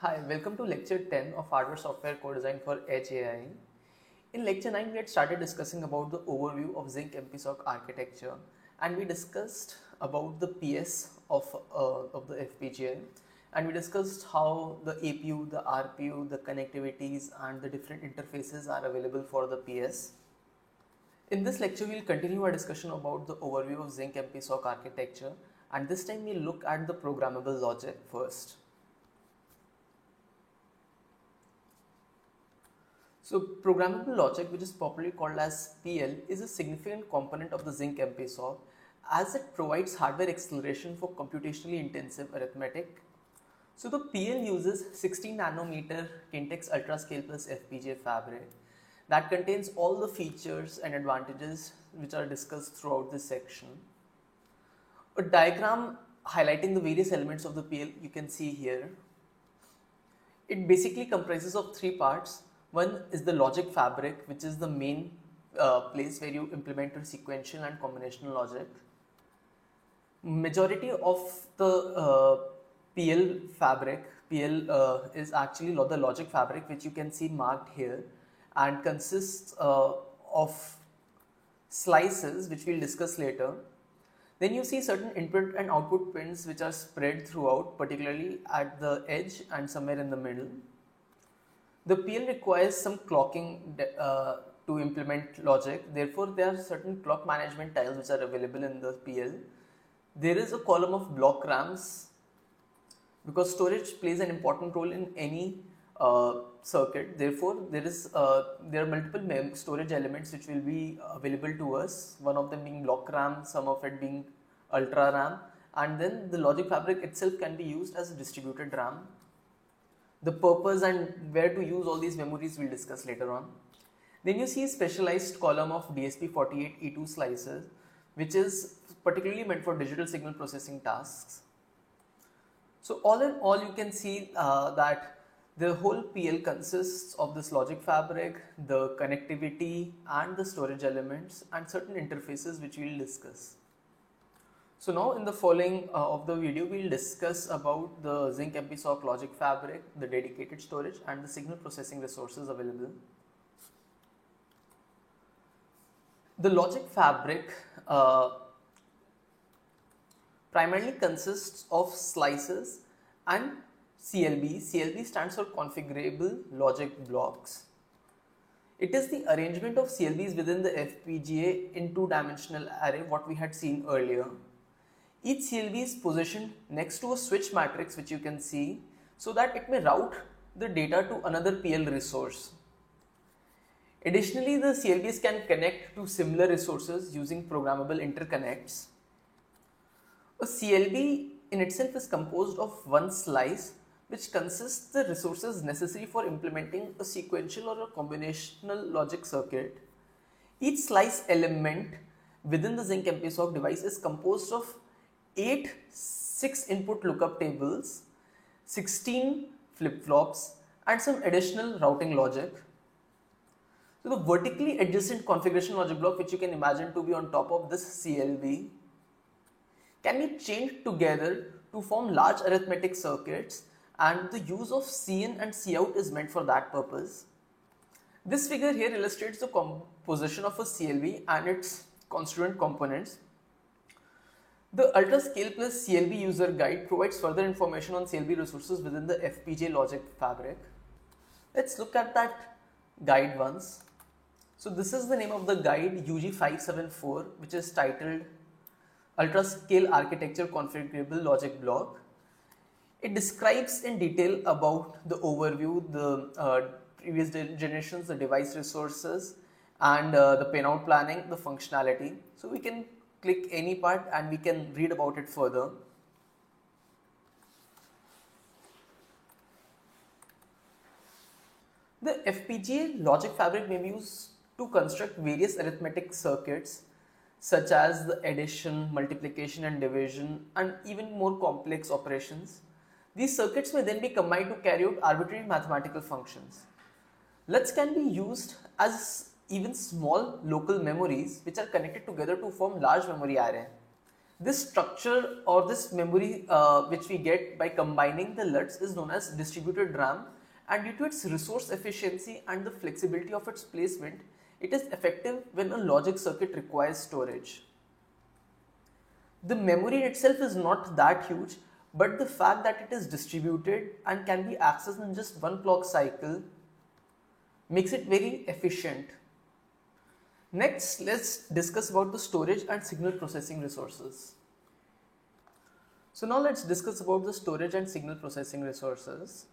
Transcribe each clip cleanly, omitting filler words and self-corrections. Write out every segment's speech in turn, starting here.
Hi, welcome to lecture 10 of Hardware Software Co-Design for Edge AI. In lecture 9, we had started discussing about the overview of Zinc MPSoC architecture, and we discussed about the PS of the FPGA, and we discussed how the APU, the RPU, the connectivities and the different interfaces are available for the PS. In this lecture, we will continue our discussion about the overview of Zinc MPSoC architecture, and this time we'll look at the programmable logic first. So programmable logic, which is popularly called as PL, is a significant component of the Zinc MPSoC as it provides hardware acceleration for computationally intensive arithmetic. So the PL uses 16 nanometer Kintex UltraScale Plus FPGA fabric that contains all the features and advantages which are discussed throughout this section. A diagram highlighting the various elements of the PL you can see here. It basically comprises of three parts. One is the logic fabric, which is the main place where you implement your sequential and combinational logic. Majority of the PL fabric, is actually the logic fabric, which you can see marked here, and consists of slices, which we'll discuss later. Then you see certain input and output pins which are spread throughout, particularly at the edge and somewhere in the middle. The PL requires some clocking to implement logic. Therefore, there are certain clock management tiles which are available in the PL. There is a column of block RAMs because storage plays an important role in any circuit. Therefore, there are multiple storage elements which will be available to us. One of them being block RAM, some of it being ultra RAM, and then the logic fabric itself can be used as a distributed RAM. The purpose and where to use all these memories we'll discuss later on. Then you see a specialized column of DSP48E2 slices, which is particularly meant for digital signal processing tasks. So all in all, you can see that the whole PL consists of this logic fabric, the connectivity and the storage elements and certain interfaces which we'll discuss. So now in the following of the video, we'll discuss about the Zinc MPSoC logic fabric, the dedicated storage and the signal processing resources available. The logic fabric primarily consists of slices and CLB. CLB stands for configurable logic blocks. It is the arrangement of CLBs within the FPGA in two-dimensional array, what we had seen earlier. Each CLB is positioned next to a switch matrix, which you can see, so that it may route the data to another PL resource. Additionally, the CLBs can connect to similar resources using programmable interconnects. A CLB in itself is composed of one slice, which consists the resources necessary for implementing a sequential or a combinational logic circuit. Each slice element within the Zinc MPSoC device is composed of 8 6-input lookup tables, 16 flip-flops and some additional routing logic. So the vertically adjacent configuration logic block, which you can imagine to be on top of this CLB, can be chained together to form large arithmetic circuits, and the use of Cin and Cout is meant for that purpose. This figure here illustrates the composition of a CLB and its constituent components. The UltraScale Plus CLB user guide provides further information on CLB resources within the FPGA logic fabric. Let's look at that guide once. So this is the name of the guide UG574, which is titled UltraScale Architecture Configurable Logic Block. It describes in detail about the overview, the previous generations, the device resources and the pinout planning, the functionality. So we can click any part and we can read about it further. The FPGA logic fabric may be used to construct various arithmetic circuits such as the addition, multiplication and division and even more complex operations. These circuits may then be combined to carry out arbitrary mathematical functions. LUTs can be used as even small local memories which are connected together to form large memory array. This structure or this memory which we get by combining the LUTs is known as distributed RAM, and due to its resource efficiency and the flexibility of its placement, it is effective when a logic circuit requires storage. The memory itself is not that huge, but the fact that it is distributed and can be accessed in just one clock cycle makes it very efficient. Next, let's discuss about the storage and signal processing resources. So now let's discuss about the storage and signal processing resources.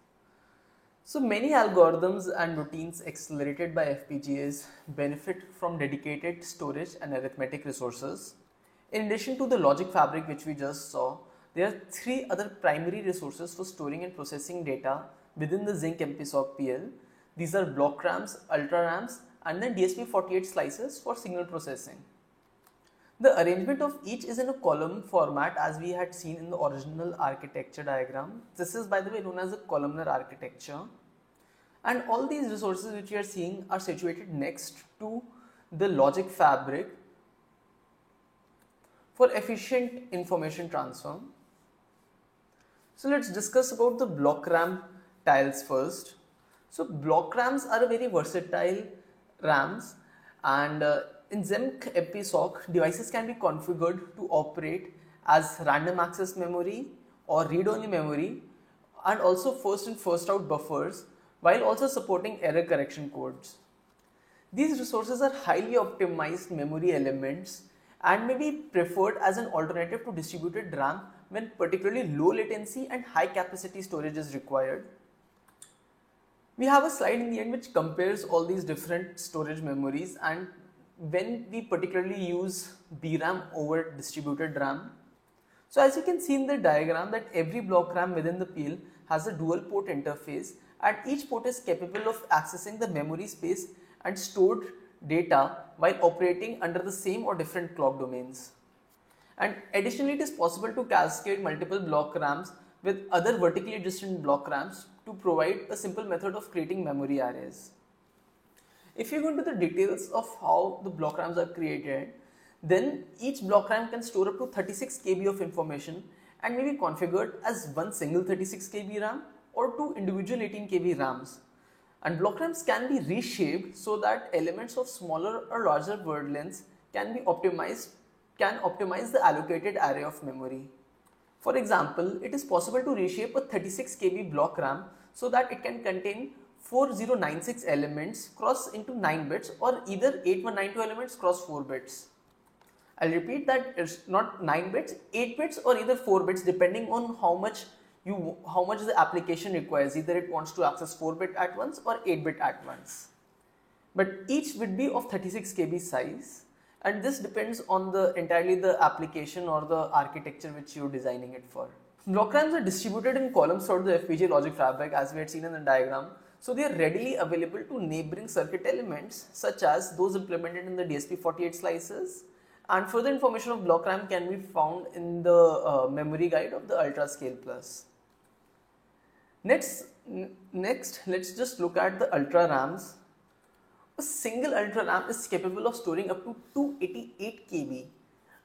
So many algorithms and routines accelerated by FPGAs benefit from dedicated storage and arithmetic resources. In addition to the logic fabric which we just saw, there are three other primary resources for storing and processing data within the Zinc MPSoC PL. These are block RAMs, ultra RAMs, and then DSP48 slices for signal processing. The arrangement of each is in a column format as we had seen in the original architecture diagram. This is, by the way, known as a columnar architecture. And all these resources which we are seeing are situated next to the logic fabric for efficient information transfer. So let's discuss about the block RAM tiles first. So block RAMs are a very versatile RAMs, and in Zinc MPSoC, devices can be configured to operate as random access memory or read-only memory, and also first in first out buffers, while also supporting error correction codes. These resources are highly optimized memory elements and may be preferred as an alternative to distributed RAM when particularly low latency and high capacity storage is required. We have a slide in the end which compares all these different storage memories and when we particularly use BRAM over distributed RAM. So as you can see in the diagram that every block RAM within the PL has a dual port interface, and each port is capable of accessing the memory space and stored data while operating under the same or different clock domains. And additionally, it is possible to cascade multiple block RAMs with other vertically adjacent block RAMs to provide a simple method of creating memory arrays. If you go into the details of how the block RAMs are created, then each block RAM can store up to 36 KB of information and may be configured as one single 36 KB RAM or two individual 18 KB RAMs. And block RAMs can be reshaped so that elements of smaller or larger word lengths can optimize the allocated array of memory. For example, it is possible to reshape a 36 KB block RAM so that it can contain 4096 elements cross into 9 bits or either 8192 elements cross 4 bits. I'll repeat that it's not 9 bits, 8 bits or either 4 bits depending on how much the application requires. Either it wants to access 4 bit at once or 8 bit at once. But each would be of 36 KB size, and this depends on entirely the application or the architecture which you're designing it for. Block RAMs are distributed in columns throughout the FPGA logic fabric as we had seen in the diagram. So they are readily available to neighboring circuit elements such as those implemented in the DSP48 slices, and further information of block RAM can be found in the memory guide of the UltraScale Plus. Next, let's just look at the Ultra RAMs. A single Ultra RAM is capable of storing up to 288 KB.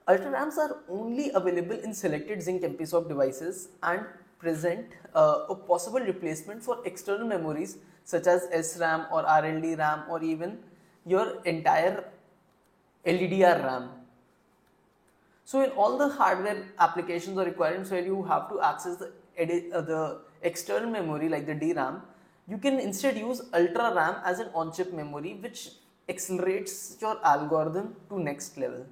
Ultra RAMs are only available in selected Zinc MPSoC devices and present a possible replacement for external memories such as SRAM or RLD RAM or even your entire LDDR RAM. So in all the hardware applications or requirements where you have to access the external memory like the DRAM, you can instead use Ultra RAM as an on-chip memory which accelerates your algorithm to next level.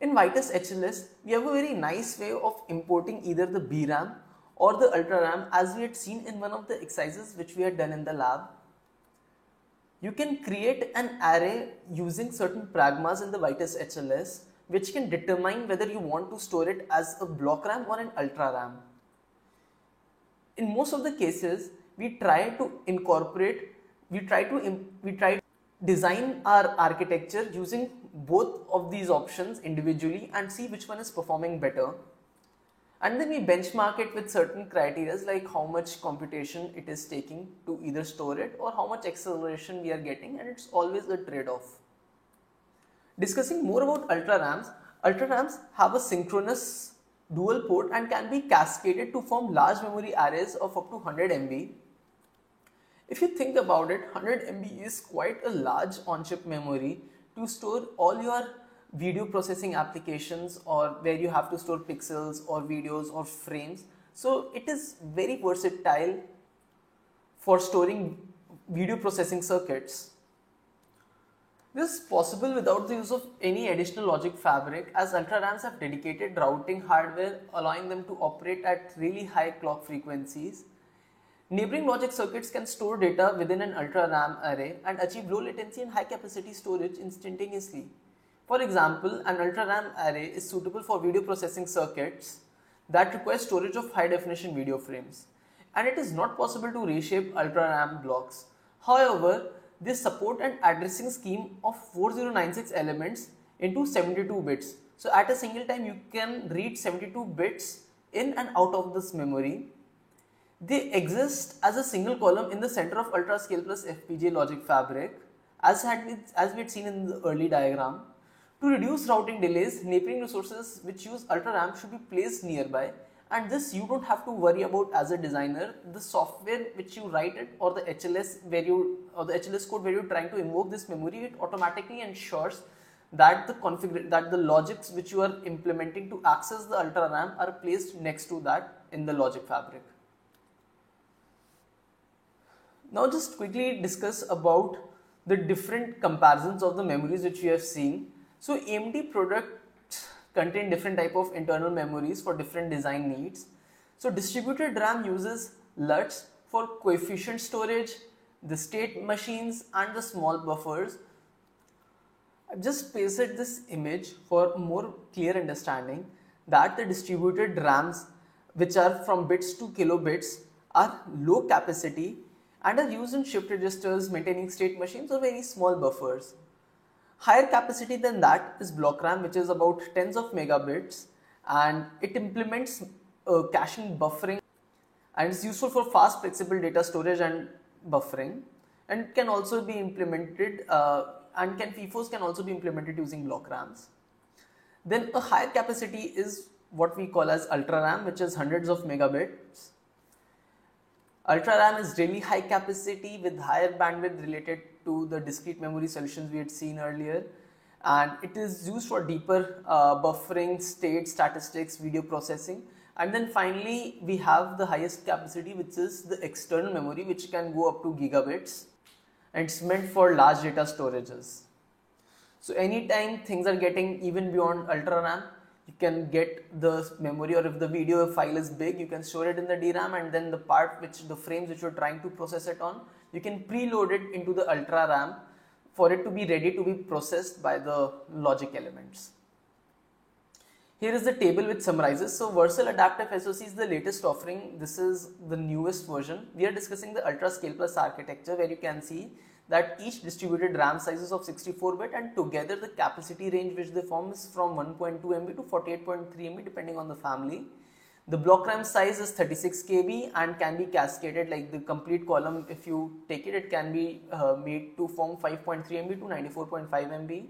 In Vitis HLS, we have a very nice way of importing either the BRAM or the Ultra RAM as we had seen in one of the exercises which we had done in the lab. You can create an array using certain pragmas in the Vitis HLS which can determine whether you want to store it as a block RAM or an Ultra RAM. In most of the cases, we try to design our architecture using both of these options individually and see which one is performing better. And then we benchmark it with certain criteria like how much computation it is taking to either store it or how much acceleration we are getting, and it's always a trade-off. Discussing more about Ultra RAMs, UltraRAMs have a synchronous dual port and can be cascaded to form large memory arrays of up to 100 MB. If you think about it, 100 MB is quite a large on-chip memory to store all your video processing applications, or where you have to store pixels or videos or frames. So it is very versatile for storing video processing circuits. This is possible without the use of any additional logic fabric, as UltraRAMs have dedicated routing hardware allowing them to operate at really high clock frequencies. Neighboring logic circuits can store data within an UltraRAM array and achieve low latency and high capacity storage instantaneously. For example, an UltraRAM array is suitable for video processing circuits that require storage of high definition video frames, and it is not possible to reshape UltraRAM blocks. However, they support an addressing scheme of 4096 elements into 72 bits. So at a single time you can read 72 bits in and out of this memory. They exist as a single column in the center of UltraScale plus FPGA logic fabric, as we had seen in the early diagram. To reduce routing delays, neighboring resources which use UltraRAM should be placed nearby, and this you don't have to worry about as a designer. The software which you write it, or the HLS code where you're trying to invoke this memory, it automatically ensures that the logics which you are implementing to access the UltraRAM are placed next to that in the logic fabric. Now just quickly discuss about the different comparisons of the memories which we have seen. So AMD products contain different type of internal memories for different design needs. So distributed RAM uses LUTs for coefficient storage, the state machines and the small buffers. I've just pasted this image for more clear understanding that the distributed RAMs, which are from bits to kilobits, are low capacity and are used in shift registers, maintaining state machines or very small buffers. Higher capacity than that is block RAM, which is about tens of megabits, and it implements caching, buffering, and is useful for fast flexible data storage and buffering, and can also be implemented FIFOs can also be implemented using block RAMs. Then a higher capacity is what we call as UltraRAM, which is hundreds of megabits. UltraRAM is really high capacity with higher bandwidth related to the discrete memory solutions we had seen earlier, and it is used for deeper buffering, state statistics, video processing. And then finally we have the highest capacity, which is the external memory, which can go up to gigabits, and it's meant for large data storages. So anytime things are getting even beyond UltraRAM, you can get the memory, or if the video file is big, you can store it in the DRAM, and then the frames which you're trying to process it on, you can preload it into the UltraRAM for it to be ready to be processed by the logic elements. Here is the table which summarizes. So Versal Adaptive SoC is the latest offering. This is the newest version. We are discussing the UltraScale Plus architecture, where you can see that each distributed RAM size is of 64-bit, and together the capacity range which they form is from 1.2 MB to 48.3 MB depending on the family. The block RAM size is 36 KB and can be cascaded, like the complete column, if you take it, it can be made to form 5.3 MB to 94.5 MB.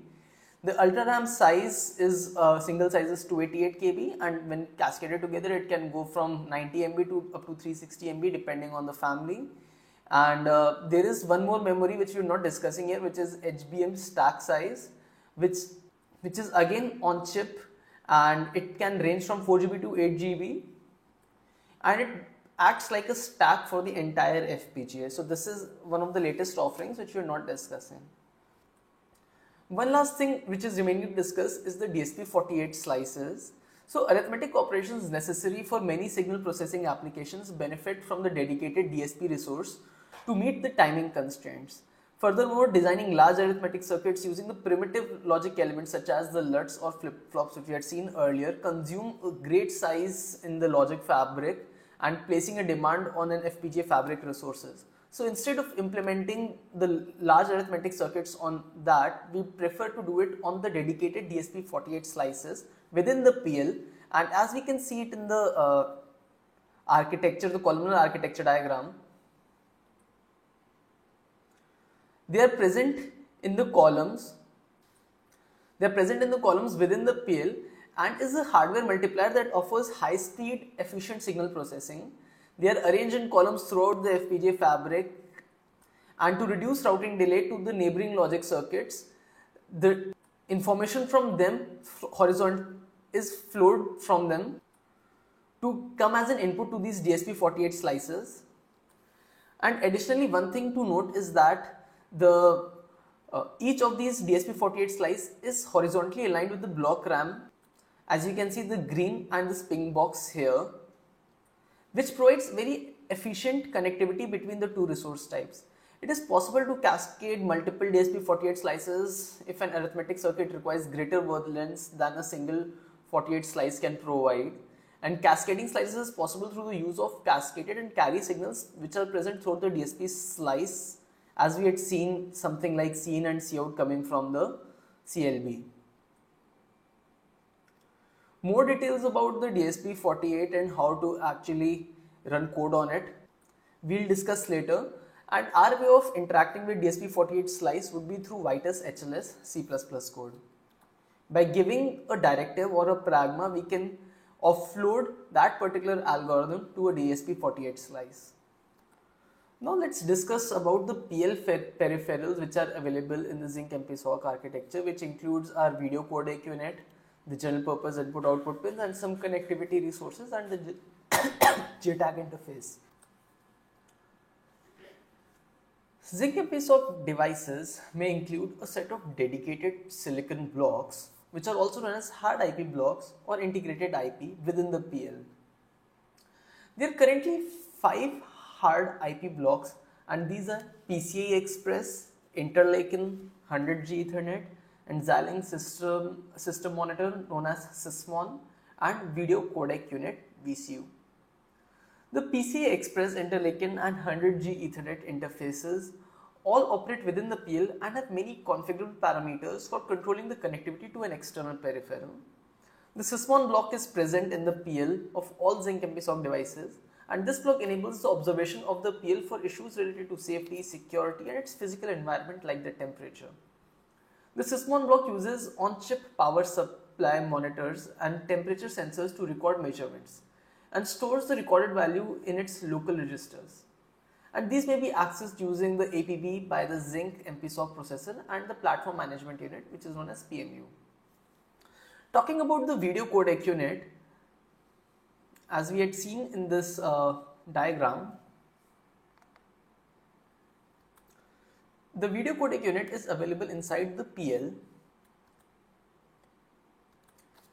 The UltraRAM size is single size is 288 KB, and when cascaded together it can go from 90 MB to up to 360 MB depending on the family. And there is one more memory which we are not discussing here, which is HBM stack size, which is again on chip, and it can range from 4 GB to 8 GB, and it acts like a stack for the entire FPGA. So this is one of the latest offerings which we are not discussing. One last thing which is remaining to discuss is the DSP48 slices. So arithmetic operations necessary for many signal processing applications benefit from the dedicated DSP resource to meet the timing constraints. Furthermore, designing large arithmetic circuits using the primitive logic elements such as the LUTs or flip-flops which we had seen earlier consume a great size in the logic fabric and placing a demand on an FPGA fabric resources. So instead of implementing the large arithmetic circuits on that, we prefer to do it on the dedicated DSP48 slices within the PL. And as we can see it in the architecture, the columnar architecture diagram, they are present in the columns. They are present in the columns within the PL and is a hardware multiplier that offers high speed, efficient signal processing. They are arranged in columns throughout the FPGA fabric, and to reduce routing delay to the neighboring logic circuits, the information from them horizontal is flowed from them to come as an input to these DSP48 slices. And additionally, one thing to note is that the each of these DSP48 slice is horizontally aligned with the block RAM, as you can see the green and this pink box here, which provides very efficient connectivity between the two resource types. It is possible to cascade multiple DSP48 slices if an arithmetic circuit requires greater wavelengths than a single 48 slice can provide. And cascading slices is possible through the use of cascaded and carry signals which are present throughout the DSP slice, as we had seen something like C-in and C-out coming from the CLB. More details about the DSP48 and how to actually run code on it, we'll discuss later. And our way of interacting with DSP48 slice would be through Vitis HLS C++ code. By giving a directive or a pragma, we can offload that particular algorithm to a DSP48 slice. Now let's discuss about the PL peripherals which are available in the Zinc MPSoC architecture, which includes our video codec unit, the general purpose input output pins, and some connectivity resources and the JTAG interface. Zinc MPSoC devices may include a set of dedicated silicon blocks, which are also known as hard IP blocks or integrated IP within the PL. There are currently 5 hard IP blocks, and these are PCI Express, Interlaken, 100G Ethernet, and Xilinx system monitor known as Sysmon, and video codec unit VCU. The PCI Express, Interlaken, and 100G Ethernet interfaces all operate within the PL and have many configurable parameters for controlling the connectivity to an external peripheral. The Sysmon block is present in the PL of all Zinc MPSoC devices, and this block enables the observation of the PL for issues related to safety, security, and its physical environment like the temperature. The Sysmon block uses on-chip power supply monitors and temperature sensors to record measurements and stores the recorded value in its local registers. And these may be accessed using the APB by the Zinc MPSoC processor and the platform management unit, which is known as PMU. Talking about the video codec unit, as we had seen in this diagram, the video codec unit is available inside the PL,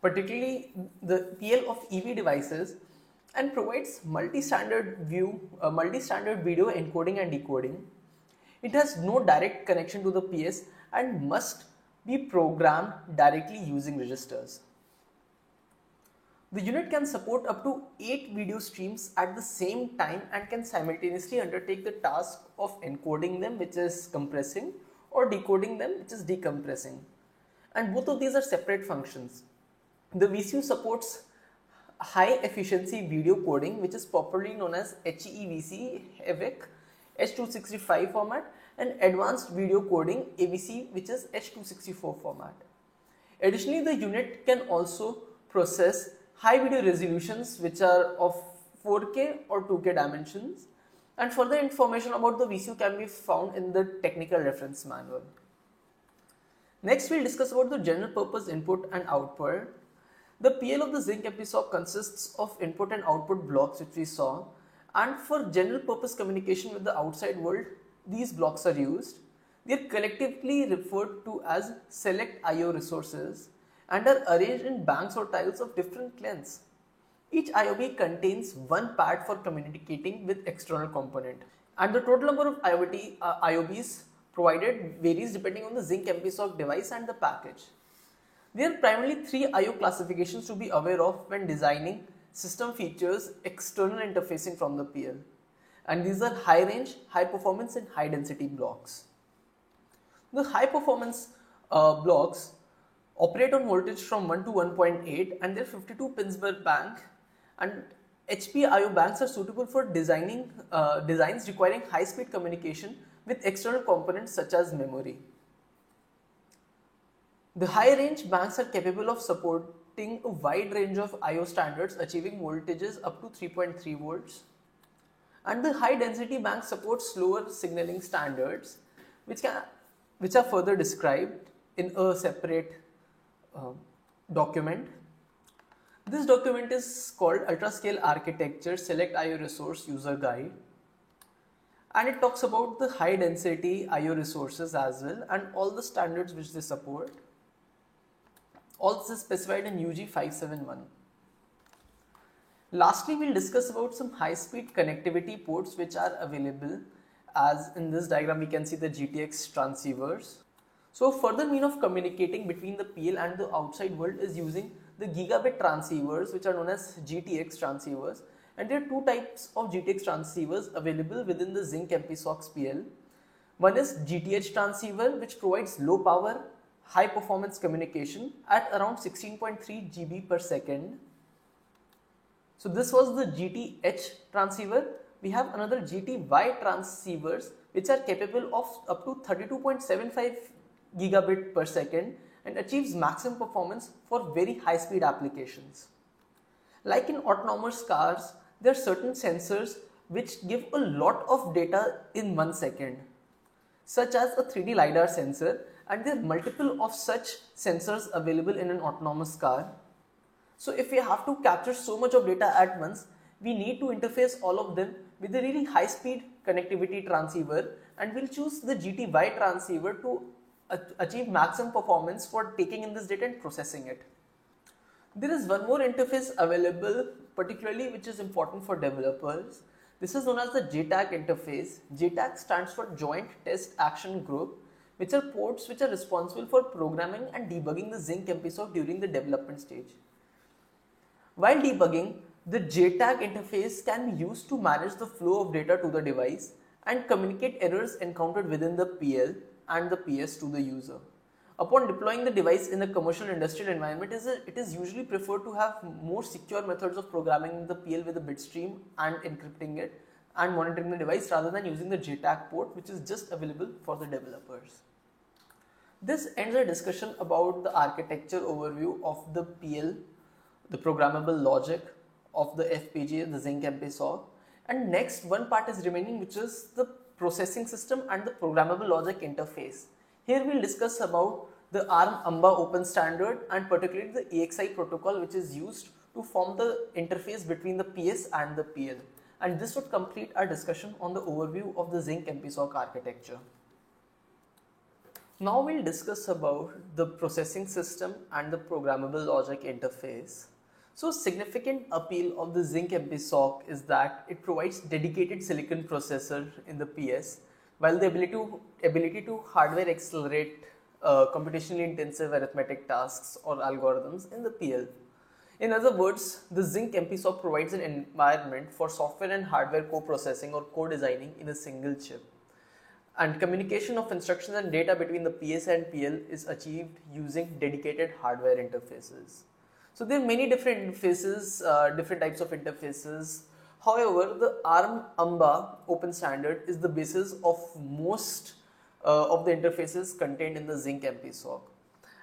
particularly the PL of EV devices, and provides multi-standard video encoding and decoding. It has no direct connection to the PS and must be programmed directly using registers. The unit can support up to 8 video streams at the same time and can simultaneously undertake the task of encoding them, which is compressing, or decoding them, which is decompressing. And both of these are separate functions. The VCU supports high efficiency video coding, which is popularly known as HEVC HEVC H265 format, and advanced video coding AVC, which is H264 format. Additionally, the unit can also process high video resolutions which are of 4K or 2K dimensions, and further information about the VCU can be found in the technical reference manual. Next, we'll discuss about the general purpose input and output. The PL of the Zinc MPSoC consists of input and output blocks, which we saw, and for general purpose communication with the outside world, these blocks are used. They are collectively referred to as select IO resources and are arranged in banks or tiles of different lengths. Each IOB contains one pad for communicating with external component, and the total number of IOBs provided varies depending on the Zinc MPSoC device and the package. There are primarily 3 IO classifications to be aware of when designing system features external interfacing from the PL, and these are high range, high performance, and high density blocks. The high performance blocks operate on voltage from 1 to 1.8, and there are 52 pins per bank, and HP IO banks are suitable for designs requiring high speed communication with external components such as memory. The high range banks are capable of supporting a wide range of I/O standards, achieving voltages up to 3.3 volts. And the high density bank supports slower signaling standards, which are further described in a separate uh, document. This document is called Ultrascale Architecture Select I/O Resource User Guide, and it talks about the high density I/O resources as well and all the standards which they support. All this is specified in UG 571. Lastly, we'll discuss about some high-speed connectivity ports which are available. As in this diagram, we can see the GTX transceivers. So, further mean of communicating between the PL and the outside world is using the gigabit transceivers, which are known as GTX transceivers. And there are two types of GTX transceivers available within the Zinc MPSOX PL. One is GTH transceiver, which provides low power, high performance communication at around 16.3 GB per second. So this was the GTH transceiver. We have another GTY transceivers which are capable of up to 32.75 gigabit per second and achieves maximum performance for very high speed applications. Like in autonomous cars, there are certain sensors which give a lot of data in 1 second, such as a 3D LiDAR sensor, and there are multiple of such sensors available in an autonomous car. So if we have to capture so much of data at once, we need to interface all of them with a really high speed connectivity transceiver, and we'll choose the GTY transceiver to achieve maximum performance for taking in this data and processing it. There is one more interface available particularly which is important for developers. This is known as the JTAG interface. JTAG stands for Joint Test Action Group, which are ports which are responsible for programming and debugging the Zinc MPSOC during the development stage. While debugging, the JTAG interface can be used to manage the flow of data to the device and communicate errors encountered within the PL and the PS to the user. Upon deploying the device in a commercial industrial environment, it is usually preferred to have more secure methods of programming the PL with a bit stream and encrypting it and monitoring the device rather than using the JTAG port, which is just available for the developers. This ends our discussion about the architecture overview of the PL, the programmable logic of the FPGA, the Zinc MPSOC. And next one part is remaining, which is the processing system and the programmable logic interface. Here we'll discuss about the ARM AMBA open standard and particularly the EXI protocol which is used to form the interface between the PS and the PL. And this would complete our discussion on the overview of the Zinc MPSOC architecture. Now we'll discuss about the processing system and the programmable logic interface. So significant appeal of the Zinc MPSOC is that it provides dedicated silicon processor in the PS, while the ability to hardware accelerate computationally intensive arithmetic tasks or algorithms in the PL. In other words, the Zinc MPSOC provides an environment for software and hardware co-processing or co-designing in a single chip. And communication of instructions and data between the PS and PL is achieved using dedicated hardware interfaces. So there are many different interfaces, different types of interfaces. However, the ARM AMBA open standard is the basis of most of the interfaces contained in the Zinc MPSOC.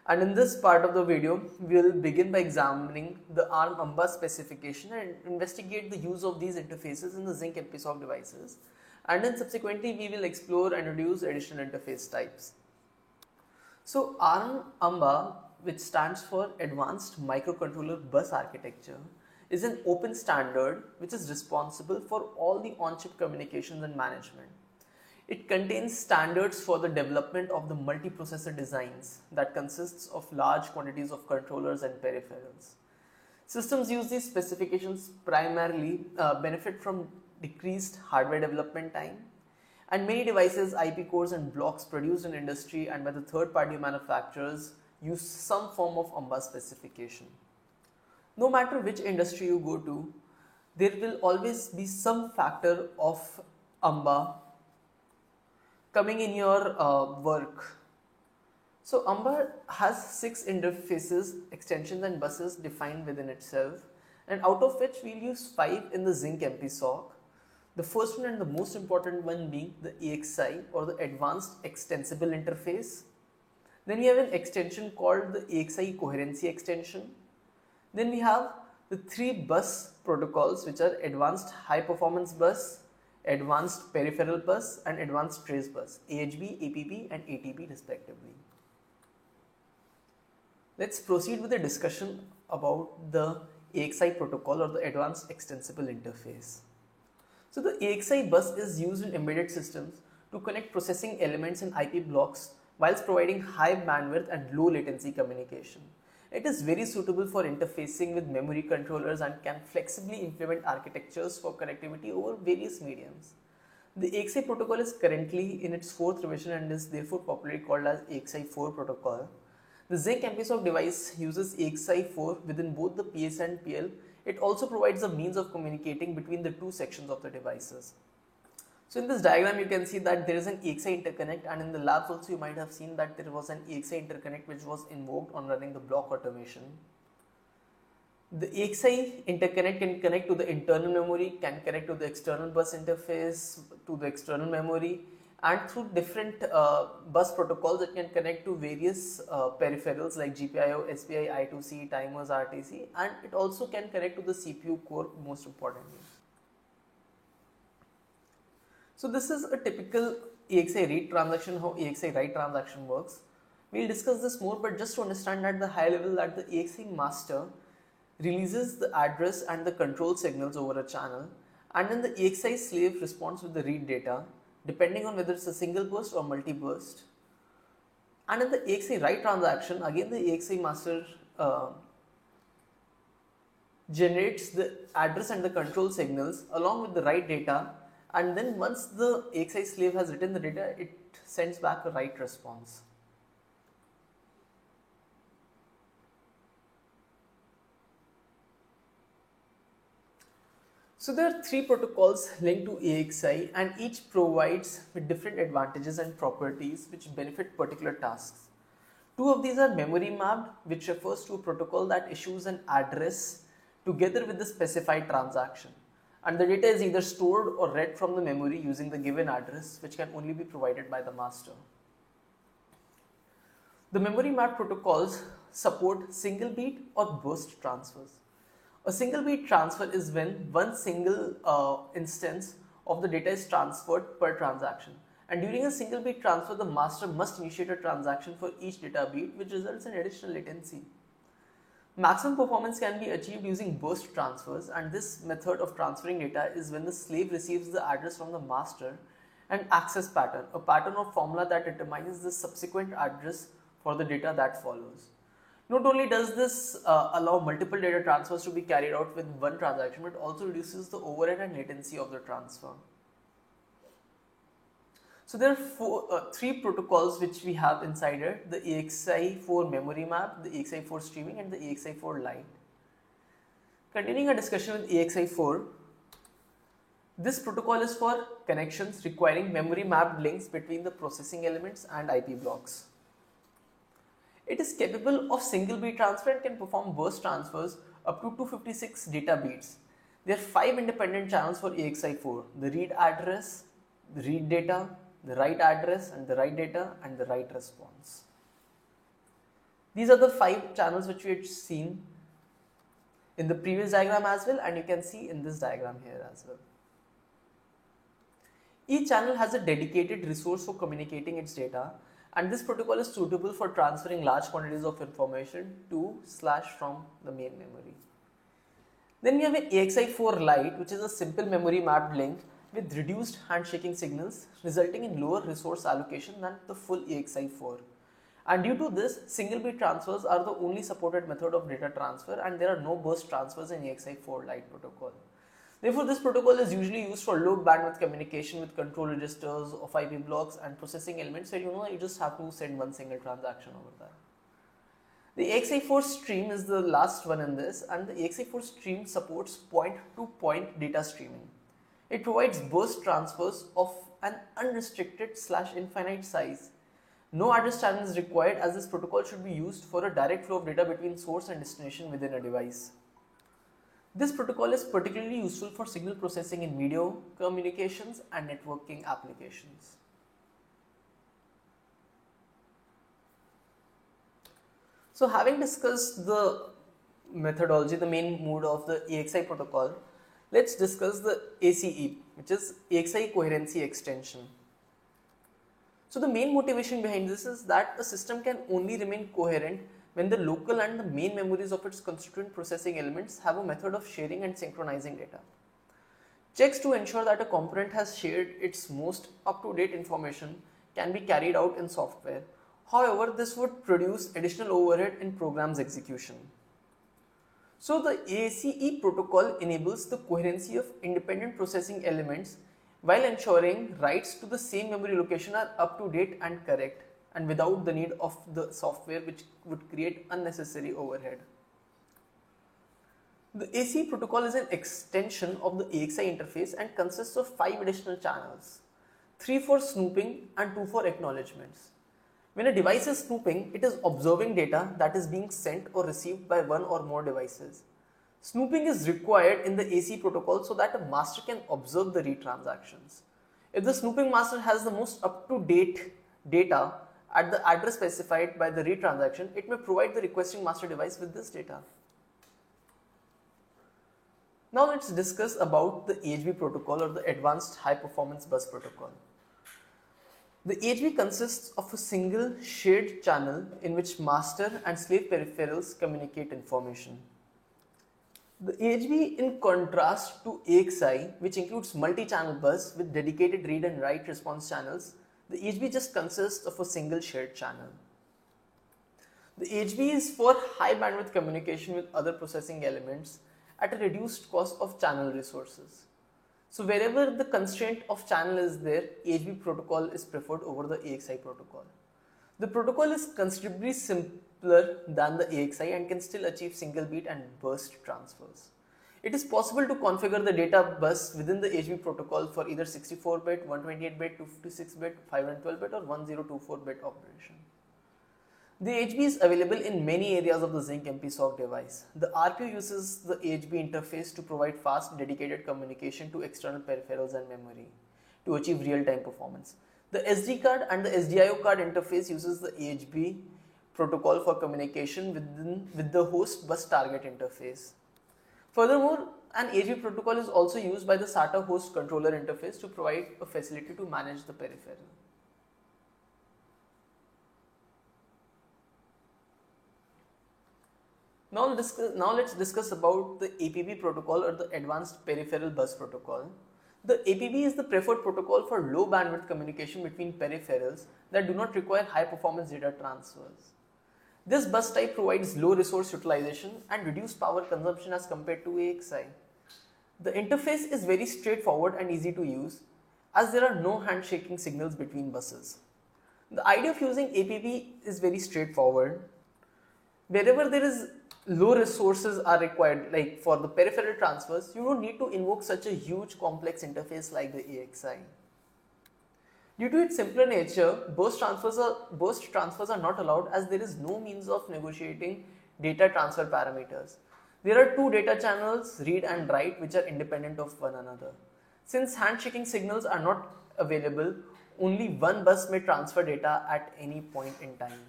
And in this part of the video, we will begin by examining the ARM AMBA specification and investigate the use of these interfaces in the Zinc MPSOC devices. And then subsequently, we will explore and introduce additional interface types. So ARM AMBA, which stands for Advanced Microcontroller Bus Architecture, is an open standard which is responsible for all the on-chip communications and management. It contains standards for the development of the multiprocessor designs that consists of large quantities of controllers and peripherals. Systems use these specifications primarily benefit from decreased hardware development time, and many devices, IP cores and blocks produced in industry and by the third-party manufacturers use some form of AMBA specification. No matter which industry you go to, there will always be some factor of AMBA coming in your work. So AMBA has 6 interfaces, extensions and buses defined within itself, and out of which we'll use 5 in the Zinc MPSOC. The first one and the most important one being the EXI or the Advanced Extensible Interface. Then we have an extension called the AXI coherency extension. Then we have the 3 bus protocols, which are advanced high performance bus, advanced peripheral bus, and advanced trace bus, AHB, APB, and ATB respectively. Let's proceed with the discussion about the AXI protocol, or the Advanced Extensible Interface. So the AXI bus is used in embedded systems to connect processing elements in IP blocks whilst providing high bandwidth and low latency communication. It is very suitable for interfacing with memory controllers and can flexibly implement architectures for connectivity over various mediums. The AXI protocol is currently in its 4th revision and is therefore popularly called as AXI 4 protocol. The Zinc MPSoC device uses AXI 4 within both the PS and PL. It also provides a means of communicating between the 2 sections of the devices. So in this diagram you can see that there is an AXI interconnect, and in the labs also you might have seen that there was an AXI interconnect which was invoked on running the block automation. The AXI interconnect can connect to the internal memory, can connect to the external bus interface, to the external memory, and through different bus protocols it can connect to various peripherals like GPIO, SPI, I2C, timers, RTC, and it also can connect to the CPU core most importantly. So this is a typical AXI read transaction, how AXI write transaction works. We'll discuss this more, but just to understand at the high level that the AXI master releases the address and the control signals over a channel, and then the AXI slave responds with the read data depending on whether it's a single burst or multi-burst. And in the AXI write transaction, again the AXI master generates the address and the control signals along with the write data, and then once the AXI slave has written the data, it sends back a write response. So there are 3 protocols linked to AXI, and each provides with different advantages and properties which benefit particular tasks. 2 of these are memory mapped, which refers to a protocol that issues an address together with the specified transaction, and the data is either stored or read from the memory using the given address, which can only be provided by the master. The memory mapped protocols support single beat or burst transfers. A single beat transfer is when one single instance of the data is transferred per transaction, and during a single beat transfer the master must initiate a transaction for each data beat, which results in additional latency. Maximum performance can be achieved using burst transfers, and this method of transferring data is when the slave receives the address from the master and access pattern, a pattern or formula that determines the subsequent address for the data that follows. Not only does this allow multiple data transfers to be carried out with one transaction, but also reduces the overhead and latency of the transfer. So there are 3 protocols which we have inside it: the AXI4 memory map, the AXI4 streaming, and the AXI4 lite. Continuing our discussion with AXI4, this protocol is for connections requiring memory mapped links between the processing elements and IP blocks. It is capable of single beat transfer and can perform burst transfers up to 256 data beats. There are 5 independent channels for AXI4: the read address, the read data, the write address, and the write data, and the write response. These are the 5 channels which we had seen in the previous diagram as well, and you can see in this diagram here as well. Each channel has a dedicated resource for communicating its data, and this protocol is suitable for transferring large quantities of information to/from the main memory. Then we have an AXI4 lite, which is a simple memory mapped link with reduced handshaking signals, resulting in lower resource allocation than the full AXI4. And due to this, single bit transfers are the only supported method of data transfer, and there are no burst transfers in AXI4 lite protocol. Therefore, this protocol is usually used for low bandwidth communication with control registers of IP blocks and processing elements, where you just have to send one single transaction over there. The AXI4 stream is the last one in this, and the AXI4 stream supports point-to-point data streaming. It provides burst transfers of an unrestricted/infinite size. No address channel is required, as this protocol should be used for a direct flow of data between source and destination within a device. This protocol is particularly useful for signal processing in video communications and networking applications. So having discussed the methodology, the main mode of the AXI protocol, let's discuss the ACE, which is AXI coherency extension. So the main motivation behind this is that a system can only remain coherent when the local and the main memories of its constituent processing elements have a method of sharing and synchronizing data. Checks to ensure that a component has shared its most up-to-date information can be carried out in software. However, this would produce additional overhead in program's execution. So the ACE protocol enables the coherency of independent processing elements while ensuring writes to the same memory location are up to date and correct, and without the need of the software, which would create unnecessary overhead. The ACE protocol is an extension of the AXI interface and consists of 5 additional channels, 3 for snooping and 2 for acknowledgements. When a device is snooping, it is observing data that is being sent or received by one or more devices. Snooping is required in the ACE protocol so that a master can observe the read transactions. If the snooping master has the most up-to-date data at the address specified by the read transaction, it may provide the requesting master device with this data. Now let's discuss about the AHB protocol, or the Advanced High Performance Bus Protocol. The AHB consists of a single shared channel in which master and slave peripherals communicate information. The AHB, in contrast to AXI, which includes multi-channel bus with dedicated read and write response channels, the AHB just consists of a single shared channel. The AHB is for high bandwidth communication with other processing elements at a reduced cost of channel resources. So wherever the constraint of channel is there, AHB protocol is preferred over the AXI protocol. The protocol is considerably simpler than the AXI and can still achieve single beat and burst transfers. It is possible to configure the data bus within the AHB protocol for either 64-bit, 128-bit, 256-bit, 512-bit or 1024-bit operation. The AHB is available in many areas of the Zynq MPSoC device. The RPU uses the AHB interface to provide fast, dedicated communication to external peripherals and memory to achieve real-time performance. The SD card and the SDIO card interface uses the AHB protocol for communication with the host bus target interface. Furthermore, an AHB protocol is also used by the SATA host controller interface to provide a facility to manage the peripheral. Now let's discuss about the APB protocol, or the Advanced Peripheral Bus Protocol. The APB is the preferred protocol for low bandwidth communication between peripherals that do not require high performance data transfers. This bus type provides low resource utilization and reduced power consumption as compared to AXI. The interface is very straightforward and easy to use, as there are no handshaking signals between buses. The idea of using APB is very straightforward. Wherever there is low resources are required, like for the peripheral transfers, you don't need to invoke such a huge complex interface like the AXI. Due to its simpler nature, burst transfers are not allowed, as there is no means of negotiating data transfer parameters. There are 2 data channels, read and write, which are independent of one another. Since handshaking signals are not available, only one bus may transfer data at any point in time.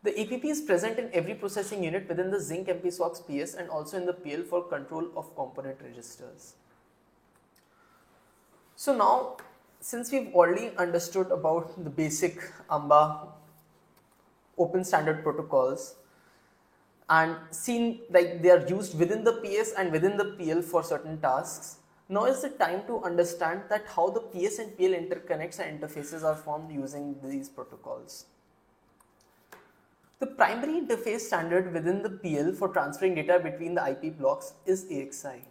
The APB is present in every processing unit within the Zynq MPSoC PS and also in the PL for control of component registers. So now, since we've already understood about the basic AMBA open standard protocols and seen like they are used within the PS and within the PL for certain tasks, now is the time to understand that how the PS and PL interconnects and interfaces are formed using these protocols. The primary interface standard within the PL for transferring data between the IP blocks is AXI.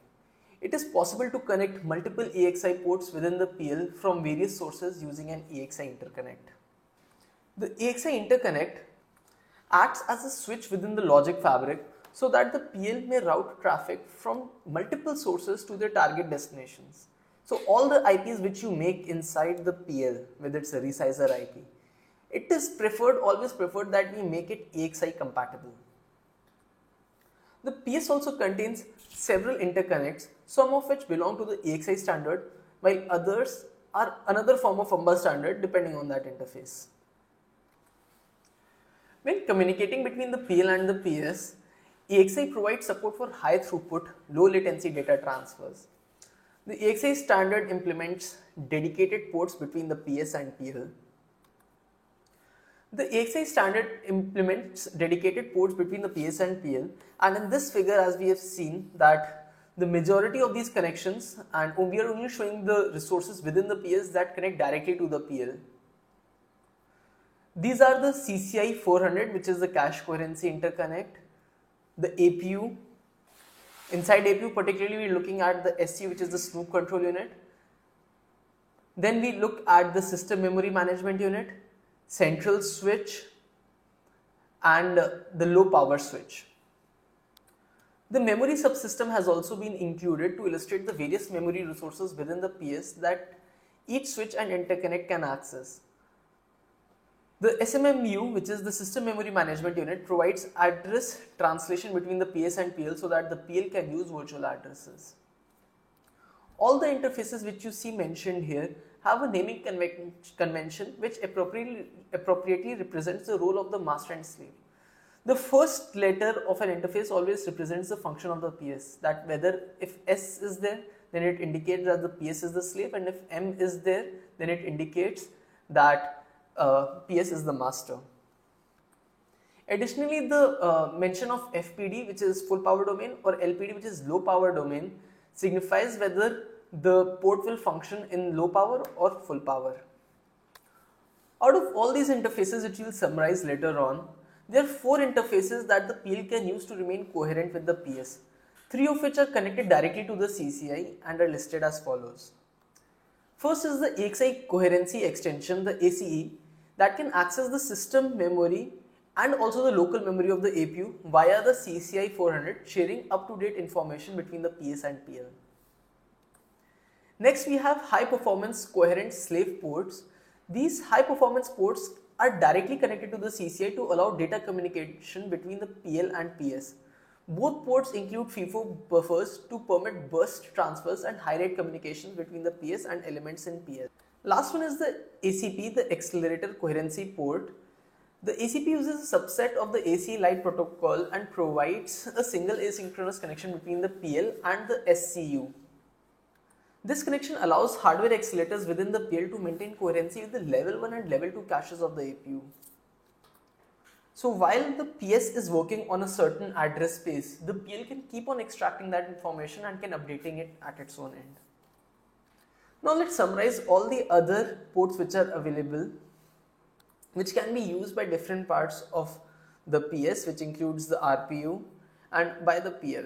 It is possible to connect multiple AXI ports within the PL from various sources using an AXI interconnect. The AXI interconnect acts as a switch within the logic fabric so that the PL may route traffic from multiple sources to their target destinations. So all the IPs which you make inside the PL with its resizer IP, it is always preferred that we make it AXI compatible. The PS also contains several interconnects, some of which belong to the AXI standard, while others are another form of AMBA standard depending on that interface. When communicating between the PL and the PS, EXI provides support for high throughput, low latency data transfers. The EXI standard implements dedicated ports between the PS and PL. The EXI standard implements dedicated ports between the PS and PL, and in this figure, as we have seen, that the majority of these connections, and we are only showing the resources within the PS that connect directly to the PL. These are the CCI 400, which is the cache coherency interconnect, the APU. Inside APU, particularly, we are looking at the SU, which is the Snoop control unit. Then we look at the system memory management unit, central switch, and the low power switch. The memory subsystem has also been included to illustrate the various memory resources within the PS that each switch and interconnect can access. The SMMU, which is the System Memory Management Unit, provides address translation between the PS and PL so that the PL can use virtual addresses. All the interfaces which you see mentioned here have a naming convention which appropriately represents the role of the master and slave. The first letter of an interface always represents the function of the PS, that whether if S is there, then it indicates that the PS is the slave, and if M is there, then it indicates that PS is the master. Additionally, the mention of FPD, which is full power domain, or LPD, which is low power domain, signifies whether the port will function in low power or full power. Out of all these interfaces which we will summarize later on, there are 4 interfaces that the PL can use to remain coherent with the PS, 3 of which are connected directly to the CCI and are listed as follows. First is the EXI coherency extension, the ACE, that can access the system memory and also the local memory of the APU via the CCI 400, sharing up-to-date information between the PS and PL. Next, we have high-performance coherent slave ports. These high-performance ports are directly connected to the CCI to allow data communication between the PL and PS. Both ports include FIFO buffers to permit burst transfers and high-rate communications between the PS and elements in PL. Last one is the ACP, the accelerator coherency port. The ACP uses a subset of the ACE Lite protocol and provides a single asynchronous connection between the PL and the SCU. This connection allows hardware accelerators within the PL to maintain coherency with the level 1 and level 2 caches of the APU. So while the PS is working on a certain address space, the PL can keep on extracting that information and can updating it at its own end. Now let's summarize all the other ports which are available, which can be used by different parts of the PS, which includes the RPU and by the PL.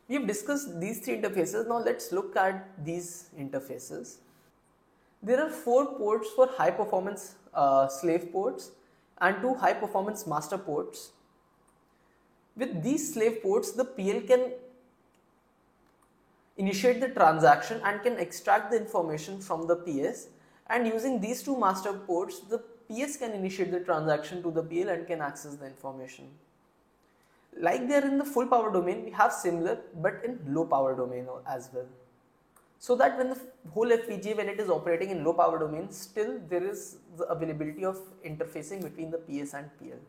We have discussed these 3 interfaces. Now let's look at these interfaces. There are 4 ports for high performance slave ports and 2 high performance master ports. With these slave ports, the PL can initiate the transaction and can extract the information from the PS, and using these 2 master ports, the PS can initiate the transaction to the PL and can access the information. Like they are in the full power domain, we have similar but in low power domain as well. So that when the whole FPGA, when it is operating in low power domain, still there is the availability of interfacing between the PS and PL.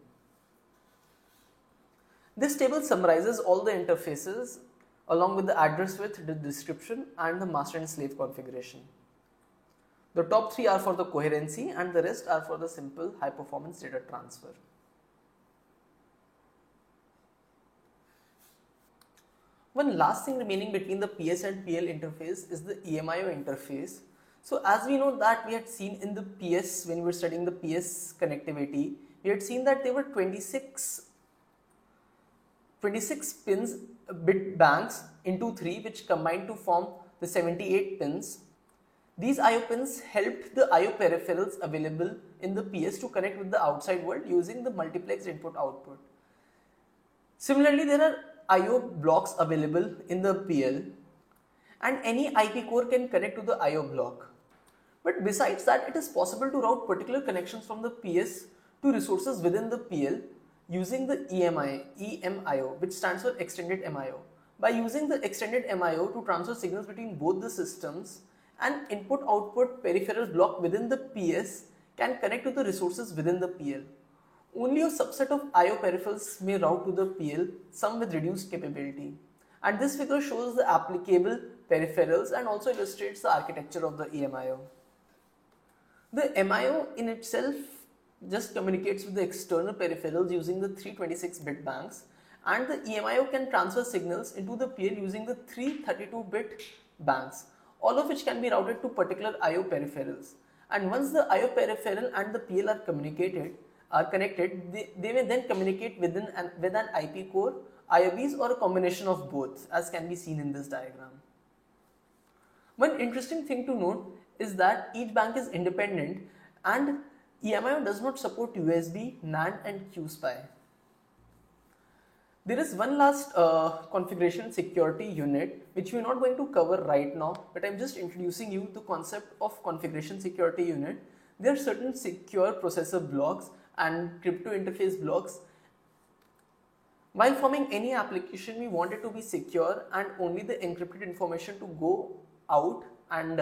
This table summarizes all the interfaces along with the address width, the description and the master and slave configuration. The top 3 are for the coherency and the rest are for the simple high performance data transfer. One last thing remaining between the PS and PL interface is the EMIO interface. So as we know that we had seen in the PS, when we were studying the PS connectivity, we had seen that there were 26 pins bit banks into 3, which combined to form the 78 pins. These IO pins helped the IO peripherals available in the PS to connect with the outside world using the multiplexed input output. Similarly, there are IO blocks available in the PL, and any IP core can connect to the IO block. But besides that, it is possible to route particular connections from the PS to resources within the PL using the EMIO, which stands for Extended MIO. By using the Extended MIO to transfer signals between both the systems, an input-output peripheral block within the PS can connect to the resources within the PL. Only a subset of I/O peripherals may route to the PL, some with reduced capability. And this figure shows the applicable peripherals and also illustrates the architecture of the EMIO. The MIO in itself just communicates with the external peripherals using the 326-bit banks, and the EMIO can transfer signals into the PL using the 332-bit banks, all of which can be routed to particular IO peripherals. And once the IO peripheral and the PL are connected, they may then communicate with an IP core, IOBs, or a combination of both, as can be seen in this diagram. One interesting thing to note is that each bank is independent and EMIO does not support USB, NAND and QSPI. There is one last configuration security unit which we are not going to cover right now, but I am just introducing you the concept of configuration security unit. There are certain secure processor blocks and crypto interface blocks. While forming any application, we want it to be secure and only the encrypted information to go out, and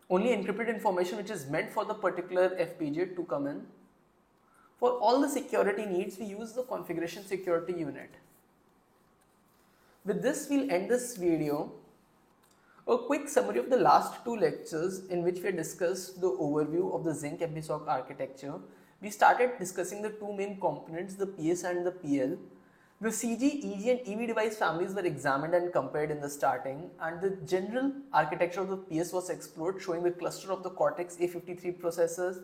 only encrypted information which is meant for the particular FPGA to come in. For all the security needs, we use the configuration security unit. With this, we'll end this video. A quick summary of the last two lectures in which we discussed the overview of the Zinc MPSoC architecture. We started discussing the two main components, the PS and the PL. The CG, EG and EV device families were examined and compared in the starting, and the general architecture of the PS was explored, showing the cluster of the Cortex A53 processors,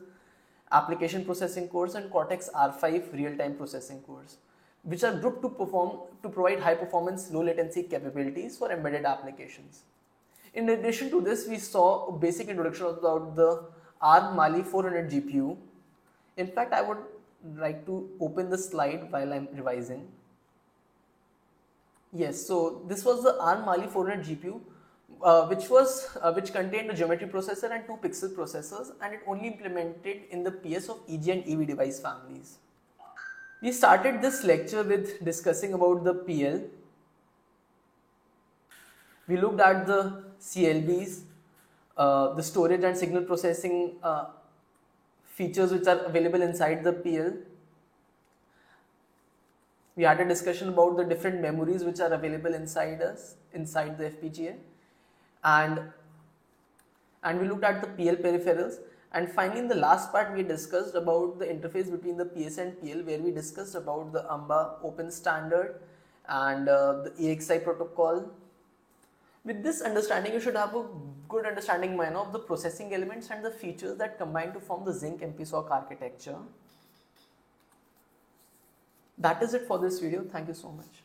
application processing cores and Cortex R5 real-time processing cores, which are grouped to provide high performance, low latency capabilities for embedded applications. In addition to this, we saw a basic introduction about the ARM Mali 400 GPU. In fact, I would like to open the slide while I'm revising. Yes, so this was the ARM Mali 400 GPU, which contained a geometry processor and two pixel processors, and it only implemented in the PS of EG and EV device families. We started this lecture with discussing about the PL. We looked at the CLBs, the storage and signal processing features which are available inside the PL. We had a discussion about the different memories which are available inside the FPGA, and we looked at the PL peripherals. And finally, in the last part, we discussed about the interface between the PS and PL, where we discussed about the AMBA open standard and the AXI protocol. With this understanding, you should have a good understanding of the processing elements and the features that combine to form the Zinc MPSoC architecture. That is it for this video. Thank you so much.